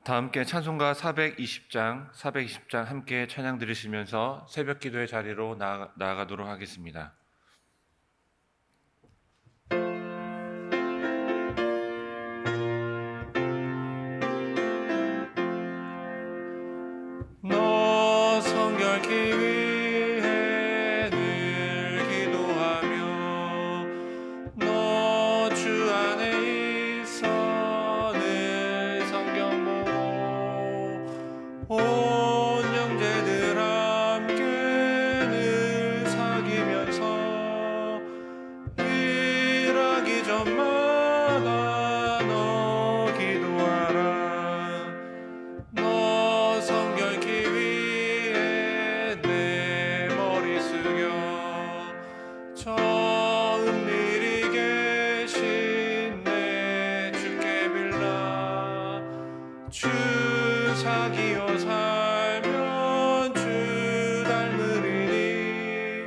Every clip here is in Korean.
다 함께 찬송가 420장 함께 찬양 들으시면서 새벽 기도의 자리로 나아가도록 하겠습니다. 너 성결케 위해 늘 기도하며 너 주 안에 있어 늘 성경 보고 온 형제들 함께 늘 사귀면서 일하기 전마다 너 기도하라. 너 성결케 위해 내 머리 숙여 저 은밀히 계신 내 주께 빌라. 주 사귀어 살면 주 닮으리니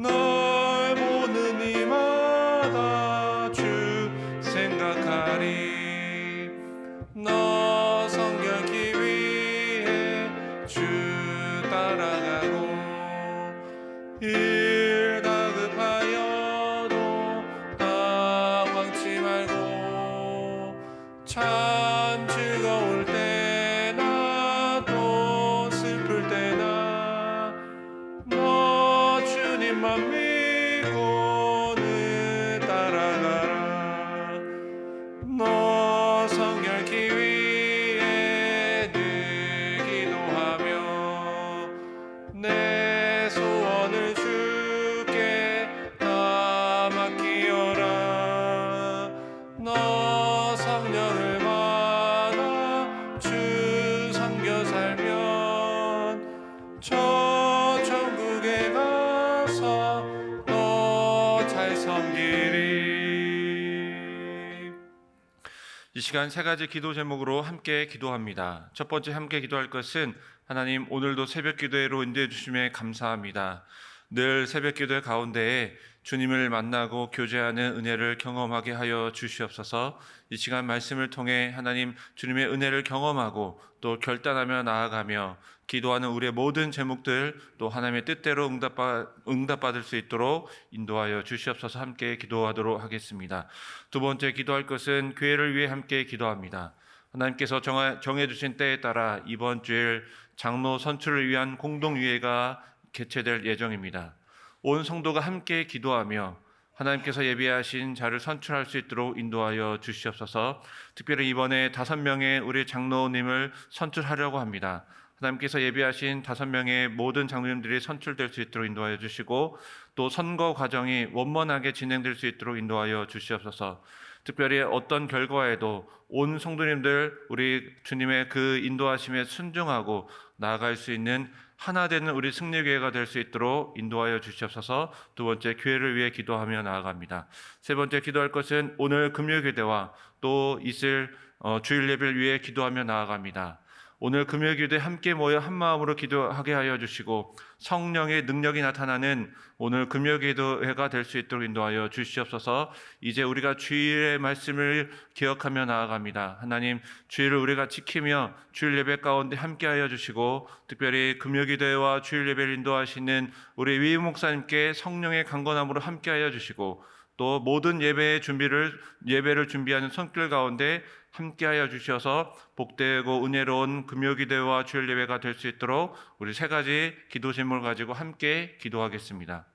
널 보는 이마다 주 생각하리. 너 성결케 위해 주 따라가고 일 다급하여도 당황치 말고 참 즐거울 때나 또 슬플 때나 너 주님만 믿고 늘 따라가라. 너 성결케 위해 늘 기도하며 내 소원을 주께 다 맡기어라. 너 성령을 받아 주 섬겨 살면 저 천국에 가서 너 잘 섬기리. 이 시간 세 가지 기도 제목으로 함께 기도합니다. 첫 번째 함께 기도할 것은 하나님, 오늘도 새벽 기도회로 인도해 주심에 감사합니다. 늘 새벽 기도회 가운데에 주님을 만나고 교제하는 은혜를 경험하게 하여 주시옵소서. 이 시간 말씀을 통해 하나님 주님의 은혜를 경험하고 또 결단하며 나아가며 기도하는 우리의 모든 제목들 또 하나님의 뜻대로 응답받을 수 있도록 인도하여 주시옵소서. 함께 기도하도록 하겠습니다. 두 번째 기도할 것은 교회를 위해 함께 기도합니다. 하나님께서 정해주신 때에 따라 이번 주일 장로 선출을 위한 공동위회가 개최될 예정입니다. 온 성도가 함께 기도하며 하나님께서 예비하신 자를 선출할 수 있도록 인도하여 주시옵소서. 특별히 이번에 5명의 우리 장로님을 선출하려고 합니다. 하나님께서 예비하신 5명의 모든 장로님들이 선출될 수 있도록 인도하여 주시고 또 선거 과정이 원만하게 진행될 수 있도록 인도하여 주시옵소서. 특별히 어떤 결과에도 온 성도님들 우리 주님의 그 인도하심에 순종하고 나아갈 수 있는 하나 되는 우리 승리교회가 될 수 있도록 인도하여 주시옵소서. 두 번째, 교회를 위해 기도하며 나아갑니다. 세 번째 기도할 것은 오늘 금요일교대와 또 있을 주일 예배를 위해 기도하며 나아갑니다. 오늘 금요일교대 함께 모여 한마음으로 기도하게 하여 주시고 성령의 능력이 나타나는 오늘 금요일기도회가 될 수 있도록 인도하여 주시옵소서. 이제 우리가 주일의 말씀을 기억하며 나아갑니다. 하나님, 주일을 우리가 지키며 주일 예배 가운데 함께하여 주시고 특별히 금요일기도회와 주일 예배를 인도하시는 우리 위임 목사님께 성령의 강건함으로 함께하여 주시고 또 모든 예배를 준비하는 손길 가운데 함께하여 주셔서 복되고 은혜로운 금요기도회와 주일 예배가 될 수 있도록 우리 세 가지 기도 제목을 가지고 함께 기도하겠습니다.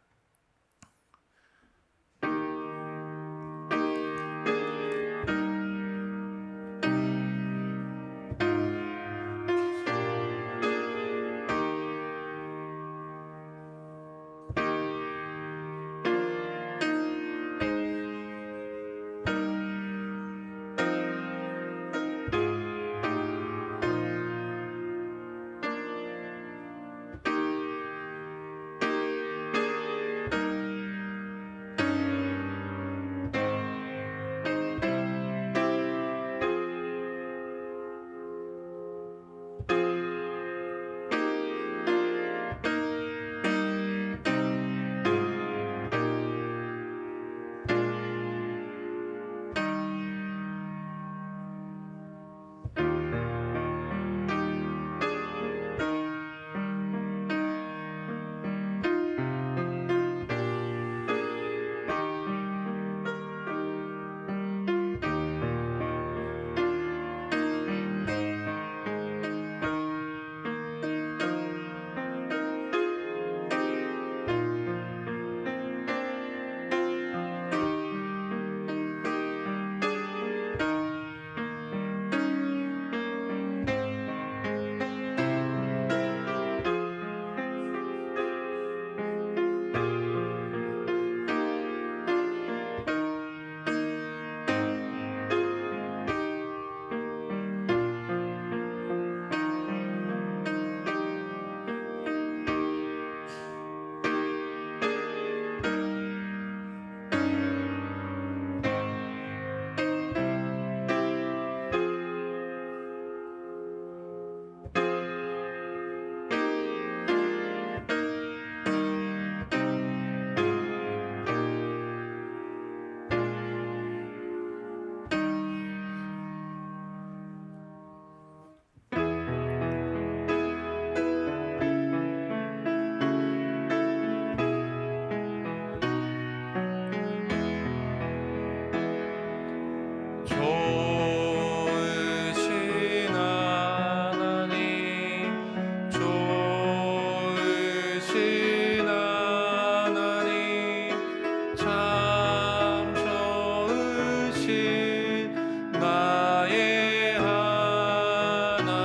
주신 나의 하나님,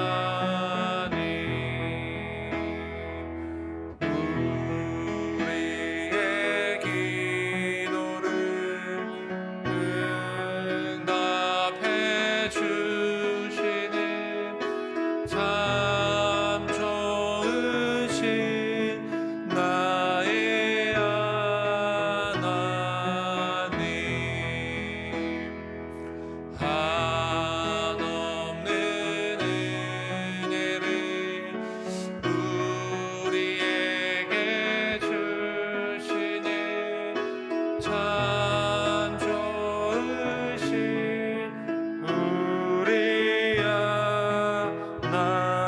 우리의 기도를 응답해 주시는 참 좋으신 나의 하나님, 한없는 은혜를 우리에게 주시는 참 좋으신 우리 하나님.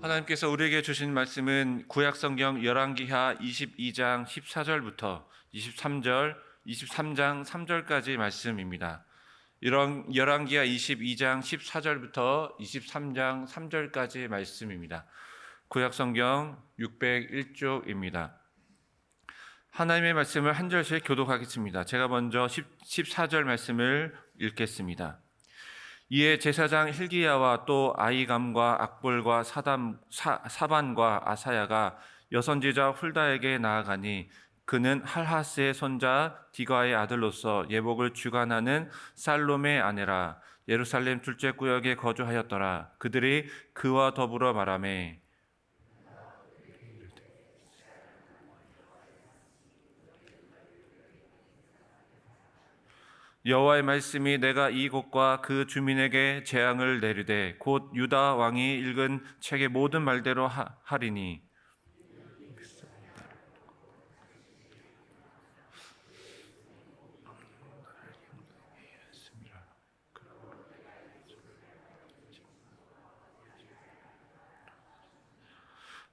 하나님께서 우리에게 주신 말씀은 구약성경 열왕기하 22장 14절부터 23장 3절까지 말씀입니다. 이런 열왕기하 22장 14절부터 23장 3절까지 말씀입니다. 구약성경 601쪽입니다. 하나님의 말씀을 한 절씩 교독하겠습니다. 제가 먼저 14절 말씀을 읽겠습니다. 이에 제사장 hil기야와 또 아히감과 악볼과 사반과 아사야가 여선지자 훌다에게 나아가니 그는 할하스의 손자 디과의 아들로서 예복을 주관하는 살롬의 아내라. 예루살렘 둘째 구역에 거주하였더라. 그들이 그와 더불어 말하매 여호와의 말씀이 내가 이 곳과 그 주민에게 재앙을 내리되 곧 유다 왕이 읽은 책의 모든 말대로 하리니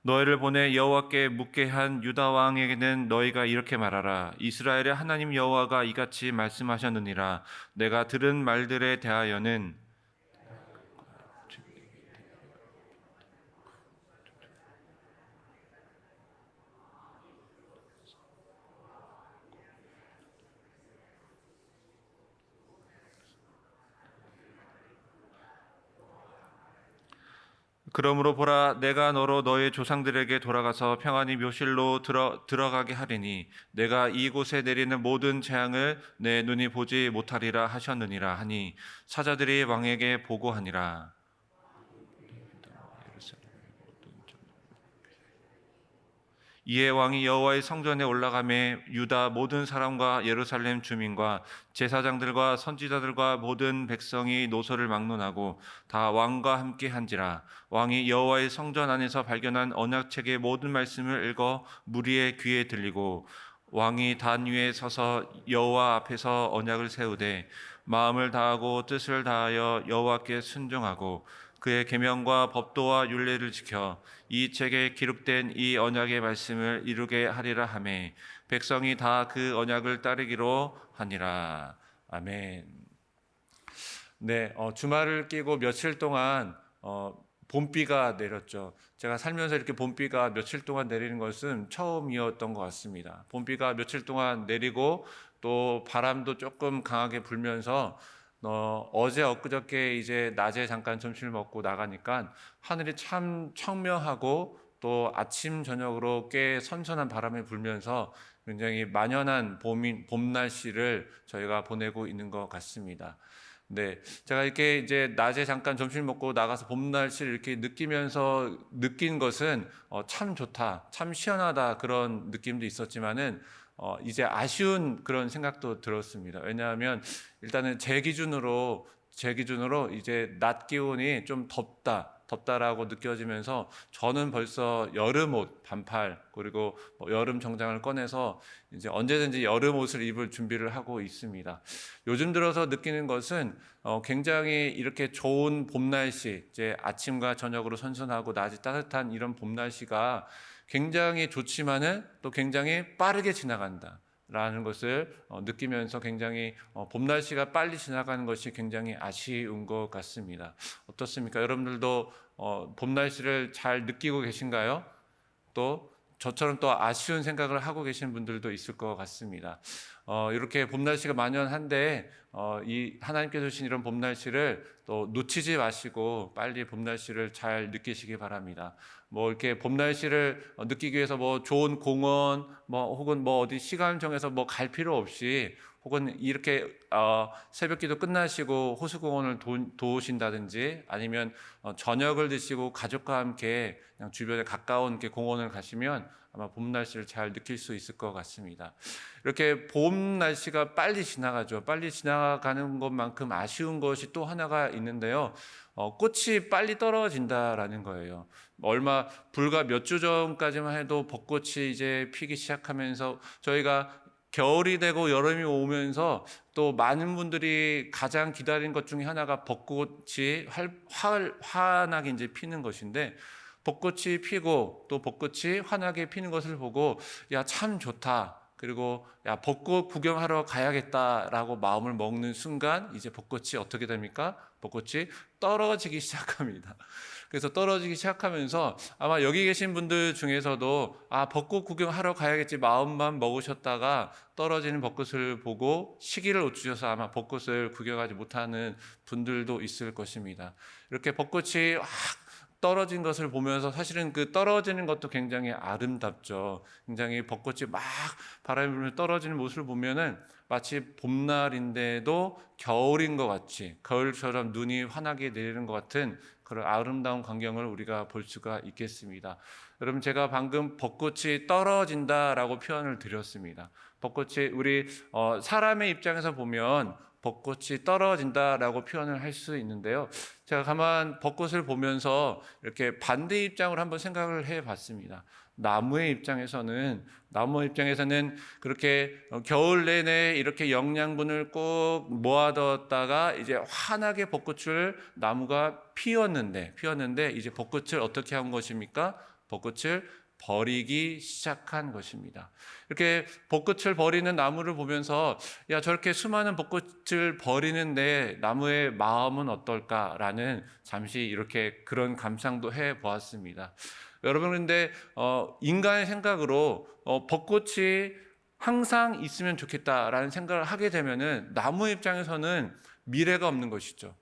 너희를 보내 여호와께 묻게 한 유다 왕에게는 너희가 이렇게 말하라. 이스라엘의 하나님 여호와가 이같이 말씀하셨느니라. 내가 들은 말들에 대하여는 그러므로 보라, 내가 너로 너의 조상들에게 돌아가서 평안히 묘실로 들어가게 하리니 내가 이곳에 내리는 모든 재앙을 내 눈이 보지 못하리라 하셨느니라 하니 사자들이 왕에게 보고하니라. 이에 왕이 여호와의 성전에 올라가매 유다 모든 사람과 예루살렘 주민과 제사장들과 선지자들과 모든 백성이 노소를 막론하고 다 왕과 함께 한지라. 왕이 여호와의 성전 안에서 발견한 언약책의 모든 말씀을 읽어 무리의 귀에 들리고 왕이 단 위에 서서 여호와 앞에서 언약을 세우되 마음을 다하고 뜻을 다하여 여호와께 순종하고 그의 계명과 법도와 율례를 지켜 이 책에 기록된 이 언약의 말씀을 이루게 하리라 하매 백성이 다 그 언약을 따르기로 하니라. 아멘. 네, 주말을 끼고 며칠 동안 봄비가 내렸죠. 제가 살면서 이렇게 봄비가 며칠 동안 내리는 것은 처음이었던 것 같습니다. 봄비가 며칠 동안 내리고 또 바람도 조금 강하게 불면서 어제 엊그저께 이제 낮에 잠깐 점심을 먹고 나가니까 하늘이 참 청명하고 또 아침 저녁으로 꽤 선선한 바람이 불면서 굉장히 만연한 봄 날씨를 저희가 보내고 있는 것 같습니다. 네, 제가 이렇게 이제 낮에 잠깐 점심 먹고 나가서 봄 날씨를 이렇게 느끼면서 느낀 것은 참 좋다, 참 시원하다 그런 느낌도 있었지만은 이제 아쉬운 그런 생각도 들었습니다. 왜냐하면 일단은 제 기준으로 이제 낮 기온이 좀 덥다라고 느껴지면서 저는 벌써 여름 옷 반팔 그리고 여름 정장을 꺼내서 이제 언제든지 여름 옷을 입을 준비를 하고 있습니다. 요즘 들어서 느끼는 것은 굉장히 이렇게 좋은 봄 날씨, 이제 아침과 저녁으로 선선하고 낮이 따뜻한 이런 봄 날씨가 굉장히 좋지만은 또 굉장히 빠르게 지나간다라는 것을 느끼면서 굉장히 봄 날씨가 빨리 지나가는 것이 굉장히 아쉬운 것 같습니다. 어떻습니까? 여러분들도 봄 날씨를 잘 느끼고 계신가요? 또 저처럼 또 아쉬운 생각을 하고 계신 분들도 있을 것 같습니다. 이렇게 봄 날씨가 만연한데 이 하나님께서 주신 이런 봄 날씨를 또 놓치지 마시고 빨리 봄 날씨를 잘 느끼시기 바랍니다. 뭐 이렇게 봄 날씨를 느끼기 위해서 뭐 좋은 공원 뭐 혹은 뭐 어디 시간 정해서 뭐 갈 필요 없이 혹은 이렇게 새벽기도 끝나시고 호수공원을 도우신다든지 아니면 저녁을 드시고 가족과 함께 그냥 주변에 가까운 이렇게 공원을 가시면 아마 봄 날씨를 잘 느낄 수 있을 것 같습니다. 이렇게 봄 날씨가 빨리 지나가죠. 빨리 지나가는 것만큼 아쉬운 것이 또 하나가 있는데요. 꽃이 빨리 떨어진다라는 거예요. 불과 몇 주 전까지만 해도 벚꽃이 이제 피기 시작하면서 저희가 겨울이 되고 여름이 오면서 또 많은 분들이 가장 기다린 것 중에 하나가 벚꽃이 환하게 이제 피는 것인데, 벚꽃이 피고 또 벚꽃이 환하게 피는 것을 보고 야, 참 좋다. 그리고 야, 벚꽃 구경하러 가야겠다라고 마음을 먹는 순간 이제 벚꽃이 어떻게 됩니까? 벚꽃이 떨어지기 시작합니다. 그래서 떨어지기 시작하면서 아마 여기 계신 분들 중에서도 벚꽃 구경하러 가야겠지 마음만 먹으셨다가 떨어지는 벚꽃을 보고 시기를 놓치셔서 아마 벚꽃을 구경하지 못하는 분들도 있을 것입니다. 이렇게 벚꽃이 확 떨어진 것을 보면서 사실은 그 떨어지는 것도 굉장히 아름답죠. 굉장히 벚꽃이 막 바람이 불면서 떨어지는 모습을 보면은 마치 봄날인데도 겨울인 것 같이, 겨울처럼 눈이 환하게 내리는 것 같은 그런 아름다운 광경을 우리가 볼 수가 있겠습니다. 여러분, 제가 방금 벚꽃이 떨어진다라고 표현을 드렸습니다. 벚꽃이 우리 사람의 입장에서 보면 벚꽃이 떨어진다라고 표현을 할 수 있는데요. 제가 가만 벚꽃을 보면서 이렇게 반대 입장으로 한번 생각을 해봤습니다. 나무의 입장에서는 그렇게 겨울 내내 이렇게 영양분을 꼭 모아뒀다가 이제 환하게 벚꽃을 나무가 피었는데 이제 벚꽃을 어떻게 한 것입니까? 벚꽃을 버리기 시작한 것입니다. 이렇게 벚꽃을 버리는 나무를 보면서 야, 저렇게 수많은 벚꽃을 버리는데 나무의 마음은 어떨까라는 잠시 이렇게 그런 감상도 해 보았습니다. 여러분, 근데 인간의 생각으로 벚꽃이 항상 있으면 좋겠다라는 생각을 하게 되면은 나무 입장에서는 미래가 없는 것이죠.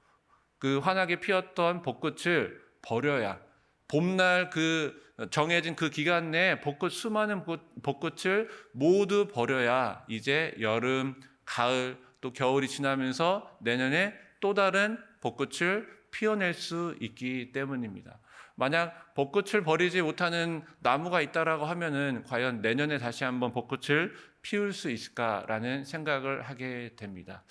그 환하게 피었던 벚꽃을 버려야 봄날 그 정해진 그 기간 내에 수많은 벚꽃을 모두 버려야 이제 여름, 가을, 또 겨울이 지나면서 내년에 또 다른 벚꽃을 피워낼 수 있기 때문입니다. 만약 벚꽃을 버리지 못하는 나무가 있다라고 하면은 과연 내년에 다시 한번 벚꽃을 피울 수 있을까라는 생각을 하게 됩니다.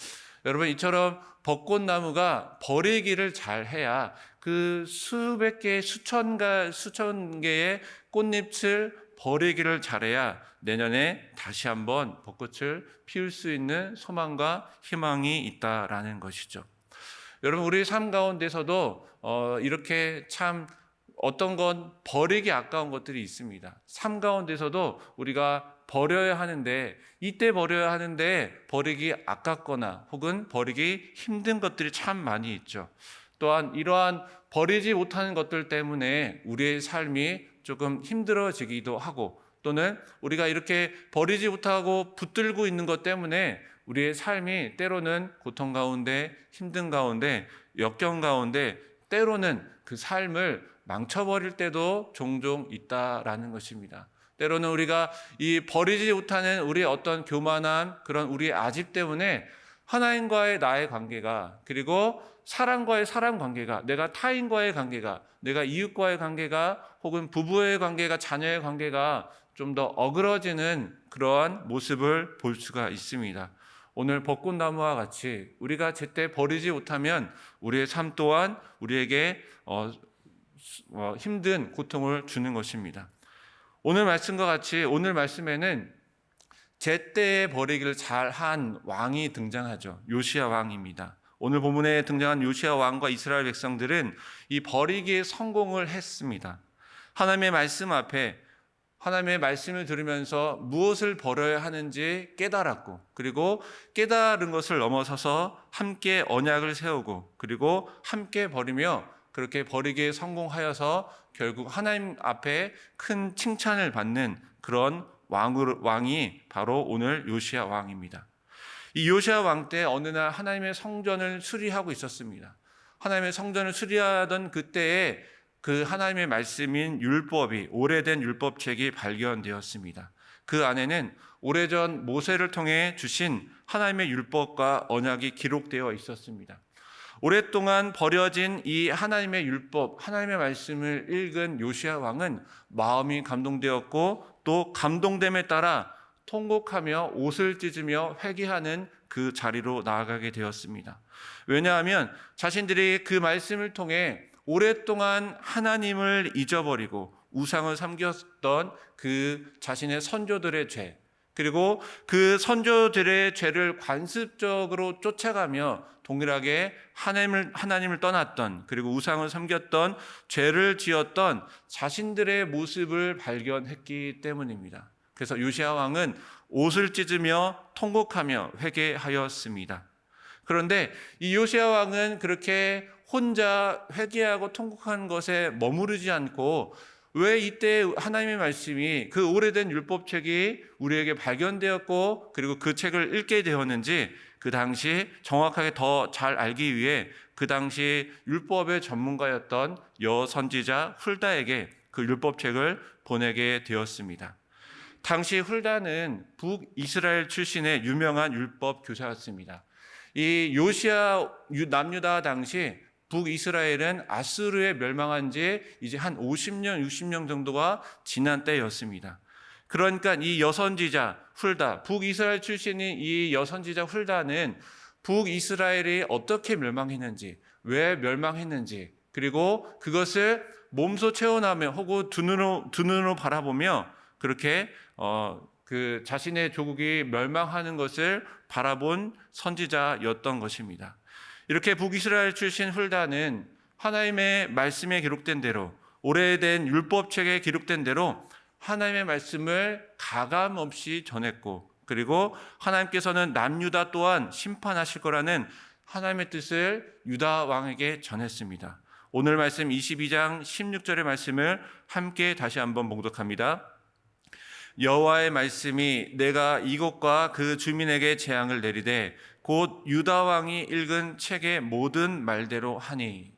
여러분, 이처럼 벚꽃나무가 버리기를 잘 해야 그 수백 개, 수천 개의 꽃잎을 버리기를 잘해야 내년에 다시 한번 벚꽃을 피울 수 있는 소망과 희망이 있다라는 것이죠. 여러분, 우리 삶 가운데서도 이렇게 참 어떤 건 버리기 아까운 것들이 있습니다. 삶 가운데서도 우리가 버려야 하는데, 이때 버려야 하는데 버리기 아깝거나 혹은 버리기 힘든 것들이 참 많이 있죠. 또한 이러한 버리지 못하는 것들 때문에 우리의 삶이 조금 힘들어지기도 하고, 또는 우리가 이렇게 버리지 못하고 붙들고 있는 것 때문에 우리의 삶이 때로는 고통 가운데, 힘든 가운데, 역경 가운데 때로는 그 삶을 망쳐버릴 때도 종종 있다라는 것입니다. 때로는 우리가 이 버리지 못하는 우리의 어떤 교만한 그런 우리의 아집 때문에 하나님과의 나의 관계가, 그리고 사람과의 사람 관계가, 내가 타인과의 관계가, 내가 이웃과의 관계가, 혹은 부부의 관계가, 자녀의 관계가 좀 더 어그러지는 그러한 모습을 볼 수가 있습니다. 오늘 벚꽃나무와 같이 우리가 제때 버리지 못하면 우리의 삶 또한 우리에게 힘든 고통을 주는 것입니다. 오늘 말씀과 같이 오늘 말씀에는 제때에 버리기를 잘한 왕이 등장하죠. 요시야 왕입니다. 오늘 본문에 등장한 요시야 왕과 이스라엘 백성들은 이 버리기에 성공을 했습니다. 하나님의 말씀 앞에 하나님의 말씀을 들으면서 무엇을 버려야 하는지 깨달았고, 그리고 깨달은 것을 넘어서서 함께 언약을 세우고, 그리고 함께 버리며 그렇게 버리기에 성공하여서 결국 하나님 앞에 큰 칭찬을 받는 그런 왕이 바로 오늘 요시야 왕입니다. 이 요시야 왕 때 어느 날 하나님의 성전을 수리하고 있었습니다. 하나님의 성전을 수리하던 그때에 그 하나님의 말씀인 율법이, 오래된 율법책이 발견되었습니다. 그 안에는 오래전 모세를 통해 주신 하나님의 율법과 언약이 기록되어 있었습니다. 오랫동안 버려진 이 하나님의 율법, 하나님의 말씀을 읽은 요시야 왕은 마음이 감동되었고 또 감동됨에 따라 통곡하며 옷을 찢으며 회개하는 그 자리로 나아가게 되었습니다. 왜냐하면 자신들이 그 말씀을 통해 오랫동안 하나님을 잊어버리고 우상을 섬겼던 그 자신의 선조들의 죄, 그리고 그 선조들의 죄를 관습적으로 쫓아가며 동일하게 하나님을 떠났던, 그리고 우상을 섬겼던, 죄를 지었던 자신들의 모습을 발견했기 때문입니다. 그래서 요시야 왕은 옷을 찢으며 통곡하며 회개하였습니다. 그런데 이 요시야 왕은 그렇게 혼자 회개하고 통곡한 것에 머무르지 않고 왜 이때 하나님의 말씀이, 그 오래된 율법책이 우리에게 발견되었고 그리고 그 책을 읽게 되었는지 그 당시 정확하게 더 잘 알기 위해 그 당시 율법의 전문가였던 여선지자 훌다에게 그 율법책을 보내게 되었습니다. 당시 훌다는 북이스라엘 출신의 유명한 율법 교사였습니다. 이 요시야 남유다 당시 북이스라엘은 아수르에 멸망한 지 이제 한 50년, 60년 정도가 지난 때였습니다. 그러니까 이 여선지자 훌다, 북이스라엘 출신인 이 여선지자 훌다는 북이스라엘이 어떻게 멸망했는지, 왜 멸망했는지, 그리고 그것을 몸소 체험하며 혹은 두 눈으로 바라보며 그렇게 그 자신의 조국이 멸망하는 것을 바라본 선지자였던 것입니다. 이렇게 북이스라엘 출신 훌다는 하나님의 말씀에 기록된 대로, 오래된 율법책에 기록된 대로 하나님의 말씀을 가감 없이 전했고, 그리고 하나님께서는 남유다 또한 심판하실 거라는 하나님의 뜻을 유다 왕에게 전했습니다. 오늘 말씀 22장 16절의 말씀을 함께 다시 한번 봉독합니다. 여호와의 말씀이 내가 이곳과 그 주민에게 재앙을 내리되 곧 유다 왕이 읽은 책의 모든 말대로 하니.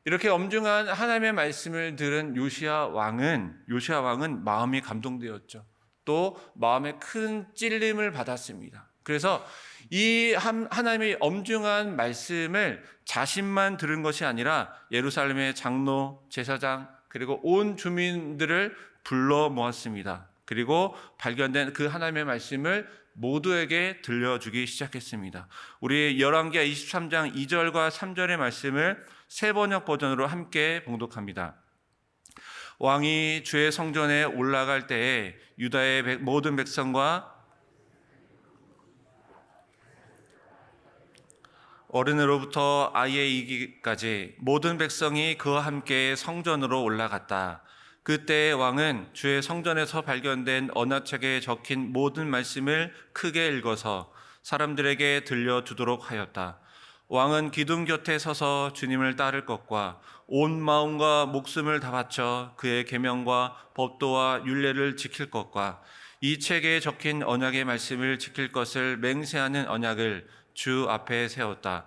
이렇게 엄중한 하나님의 말씀을 들은 요시야 왕은 마음이 감동되었죠. 또 마음에 큰 찔림을 받았습니다. 그래서 이 하나님의 엄중한 말씀을 자신만 들은 것이 아니라 예루살렘의 장로, 제사장, 그리고 온 주민들을 불러 모았습니다. 그리고 발견된 그 하나님의 말씀을 모두에게 들려주기 시작했습니다. 우리 열왕기하 23장 2절과 3절의 말씀을 세번역 버전으로 함께 봉독합니다. 왕이 주의 성전에 올라갈 때에 유다의 모든 백성과 어른으로부터 아이에 이기까지 모든 백성이 그와 함께 성전으로 올라갔다. 그때 왕은 주의 성전에서 발견된 언약책에 적힌 모든 말씀을 크게 읽어서 사람들에게 들려주도록 하였다. 왕은 기둥 곁에 서서 주님을 따를 것과 온 마음과 목숨을 다 바쳐 그의 계명과 법도와 율례를 지킬 것과 이 책에 적힌 언약의 말씀을 지킬 것을 맹세하는 언약을 주 앞에 세웠다.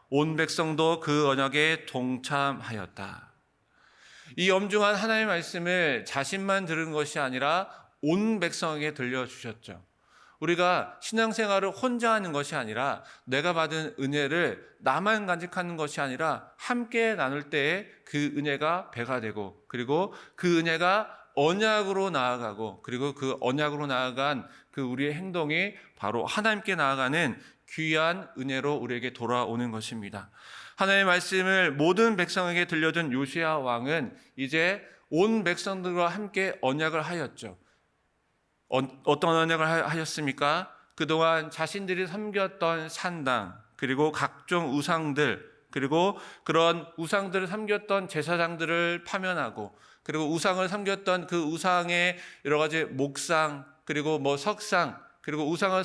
온 백성도 그 언약에 동참하였다. 이 엄중한 하나님의 말씀을 자신만 들은 것이 아니라 온 백성에게 들려주셨죠. 우리가 신앙생활을 혼자 하는 것이 아니라 내가 받은 은혜를 나만 간직하는 것이 아니라 함께 나눌 때에 그 은혜가 배가 되고, 그리고 그 은혜가 언약으로 나아가고, 그리고 그 언약으로 나아간 그 우리의 행동이 바로 하나님께 나아가는 귀한 은혜로 우리에게 돌아오는 것입니다. 하나님의 말씀을 모든 백성에게 들려준 요시야 왕은 이제 온 백성들과 함께 언약을 하였죠. 어떤 언약을 하였습니까? 그동안 자신들이 섬겼던 산당, 그리고 각종 우상들, 그리고 그런 우상들을 섬겼던 제사장들을 파면하고, 그리고 우상을 섬겼던 그 우상의 여러 가지 목상, 그리고 석상, 그리고 우상을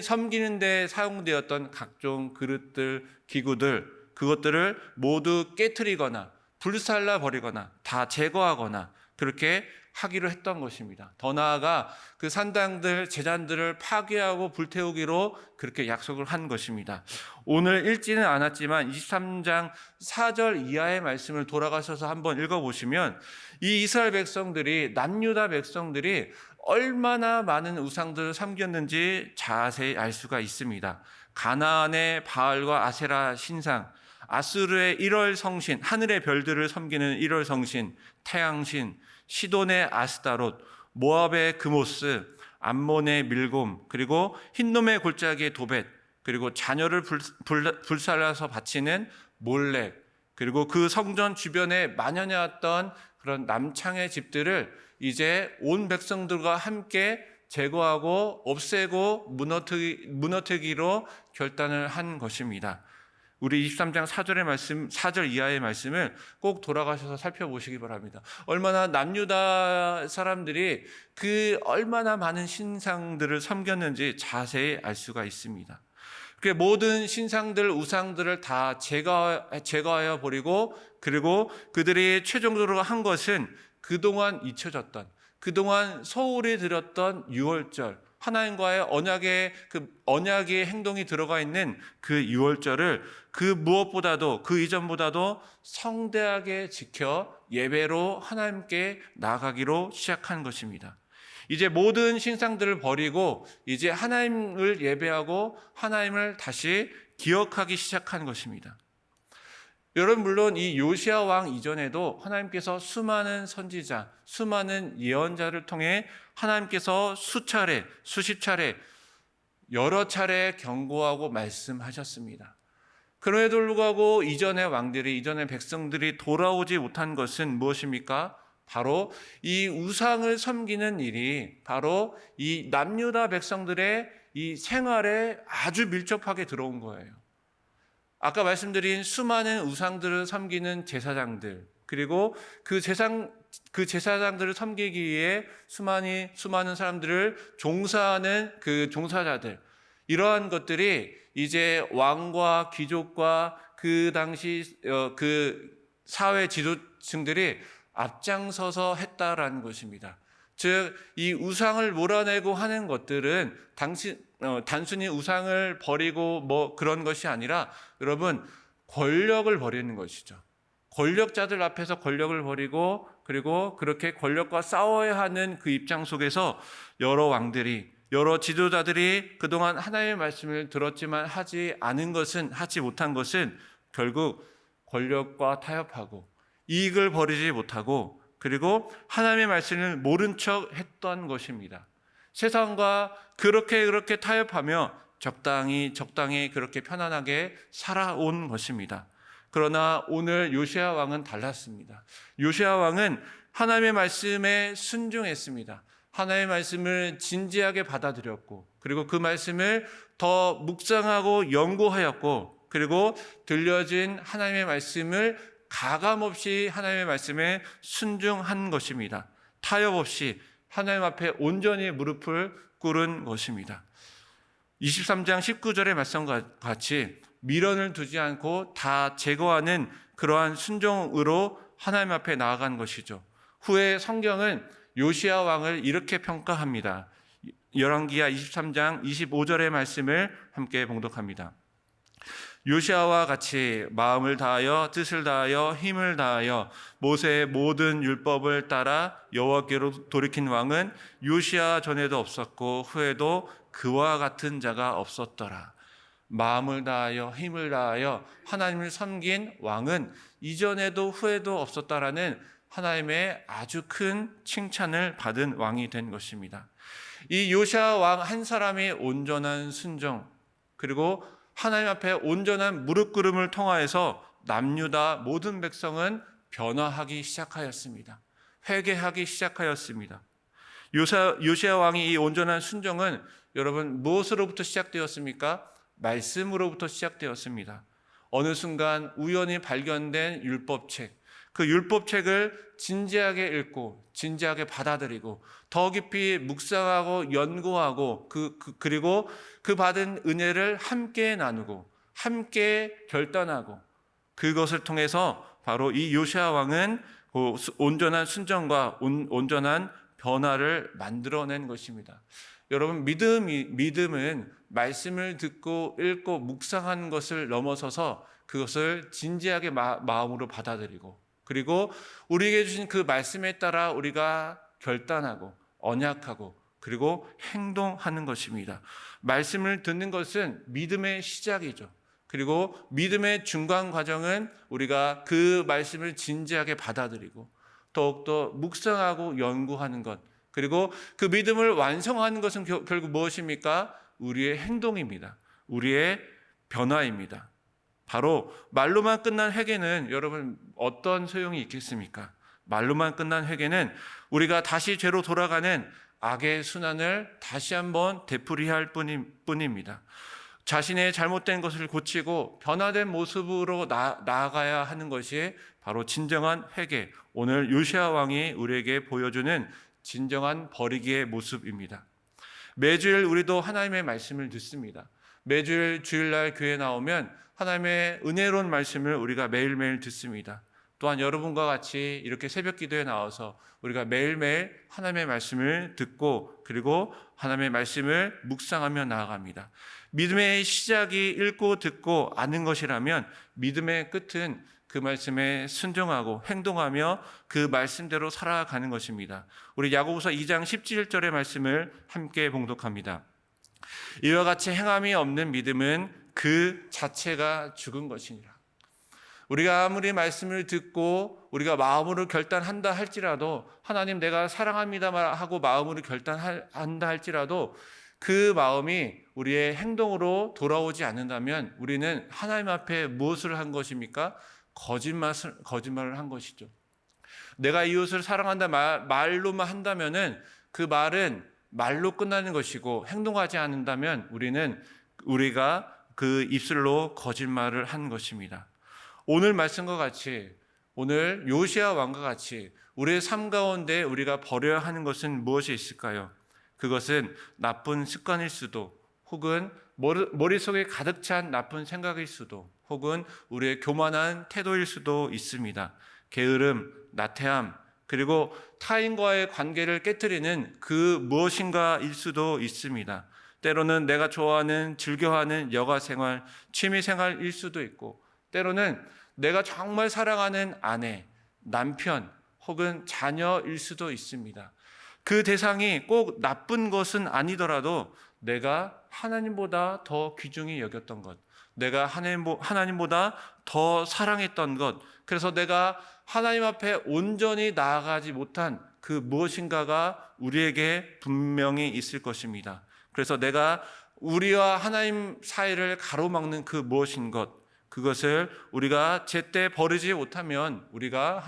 섬기는 데 사용되었던 각종 그릇들, 기구들, 그것들을 모두 깨트리거나 불살라 버리거나 다 제거하거나 그렇게 하기로 했던 것입니다. 더 나아가 그 산당들, 제단들을 파괴하고 불태우기로 그렇게 약속을 한 것입니다. 오늘 읽지는 않았지만 23장 4절 이하의 말씀을 돌아가셔서 한번 읽어보시면 이 이스라엘 백성들이, 남유다 백성들이 얼마나 많은 우상들을 섬겼는지 자세히 알 수가 있습니다. 가나안의 바알과 아세라 신상, 아수르의 1월 성신, 하늘의 별들을 섬기는 1월 성신, 태양신, 시돈의 아스다롯, 모압의 그모스, 암몬의 밀곰, 그리고 흰놈의 골짜기의 도벳, 그리고 자녀를 불살라서 바치는 몰렉, 그리고 그 성전 주변에 만연해왔던 그런 남창의 집들을 이제 온 백성들과 함께 제거하고 없애고 무너뜨기로 결단을 한 것입니다. 우리 23장 4절의 말씀, 4절 이하의 말씀을 꼭 돌아가셔서 살펴보시기 바랍니다. 얼마나 남유다 사람들이 그 얼마나 많은 신상들을 섬겼는지 자세히 알 수가 있습니다. 그 모든 신상들, 우상들을 다 제거하여 버리고, 그리고 그들이 최종적으로 한 것은 그동안 잊혀졌던, 그동안 소홀히 드렸던 유월절, 하나님과의 언약의 행동이 들어가 있는 그 유월절을 그 무엇보다도, 그 이전보다도 성대하게 지켜 예배로 하나님께 나아가기로 시작한 것입니다. 이제 모든 신상들을 버리고 이제 하나님을 예배하고 하나님을 다시 기억하기 시작한 것입니다. 여러분, 물론 이 요시야 왕 이전에도 하나님께서 수많은 선지자, 수많은 예언자를 통해 하나님께서 수십 차례, 여러 차례 경고하고 말씀하셨습니다. 그럼에도 불구하고 이전의 백성들이 돌아오지 못한 것은 무엇입니까? 바로 이 우상을 섬기는 일이 바로 이 남유다 백성들의 이 생활에 아주 밀접하게 들어온 거예요. 아까 말씀드린 수많은 우상들을 섬기는 제사장들, 그리고 그 제사장들을 섬기기 위해 수많은 사람들을 종사하는 그 종사자들, 이러한 것들이 이제 왕과 귀족과 그 당시 그 사회 지도층들이 앞장서서 했다라는 것입니다. 즉, 이 우상을 몰아내고 하는 것들은 단순히 우상을 버리고 뭐 그런 것이 아니라, 여러분, 권력을 버리는 것이죠. 권력자들 앞에서 권력을 버리고, 그리고 그렇게 권력과 싸워야 하는 그 입장 속에서 여러 왕들이, 여러 지도자들이 그동안 하나님의 말씀을 들었지만 하지 못한 것은 결국 권력과 타협하고 이익을 버리지 못하고, 그리고 하나님의 말씀을 모른 척 했던 것입니다. 세상과 그렇게 타협하며 적당히 그렇게 편안하게 살아온 것입니다. 그러나 오늘 요시야 왕은 달랐습니다. 요시야 왕은 하나님의 말씀에 순종했습니다. 하나님의 말씀을 진지하게 받아들였고, 그리고 그 말씀을 더 묵상하고 연구하였고, 그리고 들려진 하나님의 말씀을 가감없이 하나님의 말씀에 순종한 것입니다. 타협 없이 하나님 앞에 온전히 무릎을 꿇은 것입니다. 23장 19절의 말씀과 같이 미련을 두지 않고 다 제거하는 그러한 순종으로 하나님 앞에 나아간 것이죠. 후에 성경은 요시야 왕을 이렇게 평가합니다. 열왕기하 23장 25절의 말씀을 함께 봉독합니다. 요시야와 같이 마음을 다하여 뜻을 다하여 힘을 다하여 모세의 모든 율법을 따라 여호와께로 돌이킨 왕은 요시야 전에도 없었고 후에도 그와 같은 자가 없었더라. 마음을 다하여 힘을 다하여 하나님을 섬긴 왕은 이전에도 후에도 없었다라는 하나님의 아주 큰 칭찬을 받은 왕이 된 것입니다. 이 요시야 왕 한 사람이 온전한 순종, 그리고 하나님 앞에 온전한 무릎꿇음을 통하여서 남유다 모든 백성은 변화하기 시작하였습니다. 회개하기 시작하였습니다. 요시야 왕이 이 온전한 순종은 여러분 무엇으로부터 시작되었습니까? 말씀으로부터 시작되었습니다. 어느 순간 우연히 발견된 율법책, 그 율법책을 진지하게 읽고 진지하게 받아들이고 더 깊이 묵상하고 연구하고 그리고 그 받은 은혜를 함께 나누고 함께 결단하고 그것을 통해서 바로 이 요시아 왕은 온전한 순종과 온전한 변화를 만들어낸 것입니다. 여러분, 믿음은 말씀을 듣고 읽고 묵상하는 것을 넘어서서 그것을 진지하게 마음으로 받아들이고, 그리고 우리에게 주신 그 말씀에 따라 우리가 결단하고 언약하고 그리고 행동하는 것입니다. 말씀을 듣는 것은 믿음의 시작이죠. 그리고 믿음의 중간 과정은 우리가 그 말씀을 진지하게 받아들이고 더욱더 묵상하고 연구하는 것, 그리고 그 믿음을 완성하는 것은 결국 무엇입니까? 우리의 행동입니다. 우리의 변화입니다. 바로 말로만 끝난 회개는 여러분 어떤 소용이 있겠습니까? 말로만 끝난 회개는 우리가 다시 죄로 돌아가는 악의 순환을 다시 한번 되풀이할 뿐입니다. 자신의 잘못된 것을 고치고 변화된 모습으로 나아가야 하는 것이 바로 진정한 회개, 오늘 요시아 왕이 우리에게 보여주는 진정한 버리기의 모습입니다. 매주일 우리도 하나님의 말씀을 듣습니다. 매주일 주일날 교회 나오면 하나님의 은혜로운 말씀을 우리가 매일매일 듣습니다. 또한 여러분과 같이 이렇게 새벽 기도에 나와서 우리가 매일매일 하나님의 말씀을 듣고 그리고 하나님의 말씀을 묵상하며 나아갑니다. 믿음의 시작이 읽고 듣고 아는 것이라면 믿음의 끝은 그 말씀에 순종하고 행동하며 그 말씀대로 살아가는 것입니다. 우리 야고보서 2장 17절의 말씀을 함께 봉독합니다. 이와 같이 행함이 없는 믿음은 그 자체가 죽은 것이니라. 우리가 아무리 말씀을 듣고 우리가 마음으로 결단한다 할지라도, 하나님 내가 사랑합니다 하고 마음으로 결단한다 할지라도 그 마음이 우리의 행동으로 돌아오지 않는다면 우리는 하나님 앞에 무엇을 한 것입니까? 거짓말을 한 것이죠. 내가 이웃을 사랑한다 말로만 한다면은 그 말은 말로 끝나는 것이고, 행동하지 않는다면 우리가 그 입술로 거짓말을 한 것입니다. 오늘 말씀과 같이, 오늘 요시아 왕과 같이 우리의 삶 가운데 우리가 버려야 하는 것은 무엇이 있을까요? 그것은 나쁜 습관일 수도, 혹은 머릿속에 가득 찬 나쁜 생각일 수도, 혹은 우리의 교만한 태도일 수도 있습니다. 게으름, 나태함, 그리고 타인과의 관계를 깨트리는 그 무엇인가일 수도 있습니다. 때로는 내가 좋아하는, 즐겨하는 여가생활, 취미생활일 수도 있고, 때로는 내가 정말 사랑하는 아내, 남편, 혹은 자녀일 수도 있습니다. 그 대상이 꼭 나쁜 것은 아니더라도 내가 하나님보다 더 귀중히 여겼던 것, 내가 하나님보다 더 사랑했던 것, 그래서 내가 하나님 앞에 온전히 나아가지 못한 그 무엇인가가 우리에게 분명히 있을 것입니다. 그래서 내가 우리와 하나님 사이를 가로막는 그 무엇인 것, 그것을 우리가 제때 버리지 못하면 우리가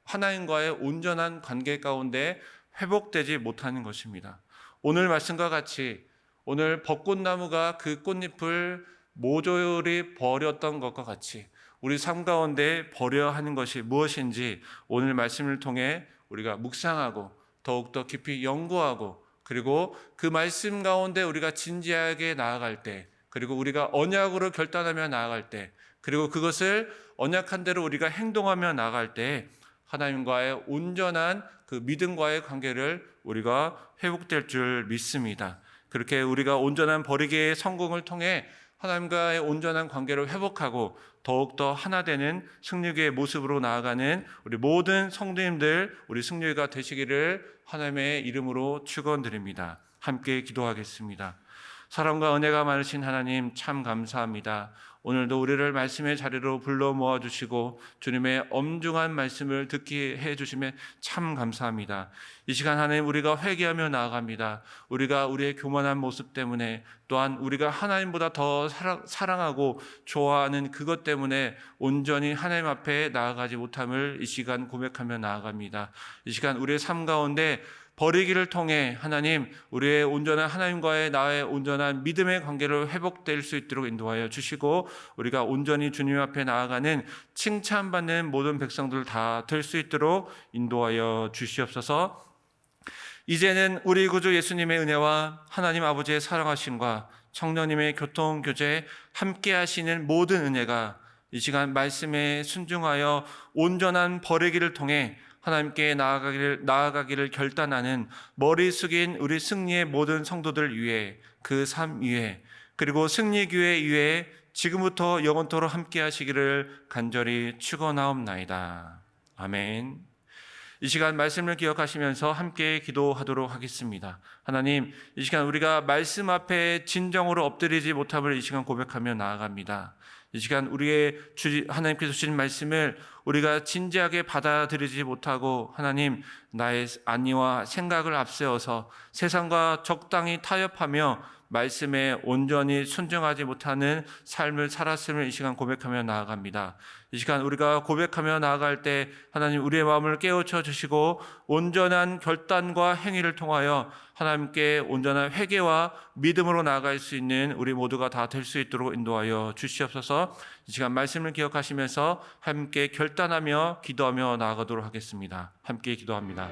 하나님과의 온전한 관계 가운데 회복되지 못하는 것입니다. 오늘 말씀과 같이 오늘 벚꽃나무가 그 꽃잎을 모조리 버렸던 것과 같이 우리 삶 가운데 버려야 하는 것이 무엇인지 오늘 말씀을 통해 우리가 묵상하고 더욱더 깊이 연구하고, 그리고 그 말씀 가운데 우리가 진지하게 나아갈 때, 그리고 우리가 언약으로 결단하며 나아갈 때, 그리고 그것을 언약한 대로 우리가 행동하며 나아갈 때 하나님과의 온전한 그 믿음과의 관계를 우리가 회복될 줄 믿습니다. 그렇게 우리가 온전한 버리기의 성공을 통해 하나님과의 온전한 관계를 회복하고 더욱더 하나 되는 승리의 모습으로 나아가는 우리 모든 성도님들, 우리 승리가 되시기를 하나님의 이름으로 축원드립니다. 함께 기도하겠습니다. 사랑과 은혜가 많으신 하나님, 참 감사합니다. 오늘도 우리를 말씀의 자리로 불러 모아주시고 주님의 엄중한 말씀을 듣게 해주심에 참 감사합니다. 이 시간 하나님, 우리가 회개하며 나아갑니다. 우리가 우리의 교만한 모습 때문에, 또한 우리가 하나님보다 더 사랑하고 좋아하는 그것 때문에 온전히 하나님 앞에 나아가지 못함을 이 시간 고백하며 나아갑니다. 이 시간 우리의 삶 가운데 버리기를 통해 하나님, 우리의 온전한 하나님과의 나의 온전한 믿음의 관계를 회복될 수 있도록 인도하여 주시고, 우리가 온전히 주님 앞에 나아가는 칭찬받는 모든 백성들 다 될 수 있도록 인도하여 주시옵소서. 이제는 우리 구주 예수님의 은혜와 하나님 아버지의 사랑하심과 성령님의 교통교제 함께 하시는 모든 은혜가 이 시간 말씀에 순종하여 온전한 버리기를 통해 하나님께 나아가기를 결단하는 머리 숙인 우리 승리의 모든 성도들 위해, 그 삶 위에, 그리고 승리교회 위에 지금부터 영원토록 함께 하시기를 간절히 축원하옵나이다. 아멘. 이 시간 말씀을 기억하시면서 함께 기도하도록 하겠습니다. 하나님, 이 시간 우리가 말씀 앞에 진정으로 엎드리지 못함을 이 시간 고백하며 나아갑니다. 이 시간 우리의 하나님께서 주신 말씀을 우리가 진지하게 받아들이지 못하고 하나님, 나의 안위와 생각을 앞세워서 세상과 적당히 타협하며 말씀에 온전히 순종하지 못하는 삶을 살았음을 이 시간 고백하며 나아갑니다. 이 시간 우리가 고백하며 나아갈 때 하나님, 우리의 마음을 깨우쳐 주시고 온전한 결단과 행위를 통하여 하나님께 온전한 회개와 믿음으로 나아갈 수 있는 우리 모두가 다 될 수 있도록 인도하여 주시옵소서. 이 시간 말씀을 기억하시면서 함께 결단하며 기도하며 나아가도록 하겠습니다. 함께 기도합니다.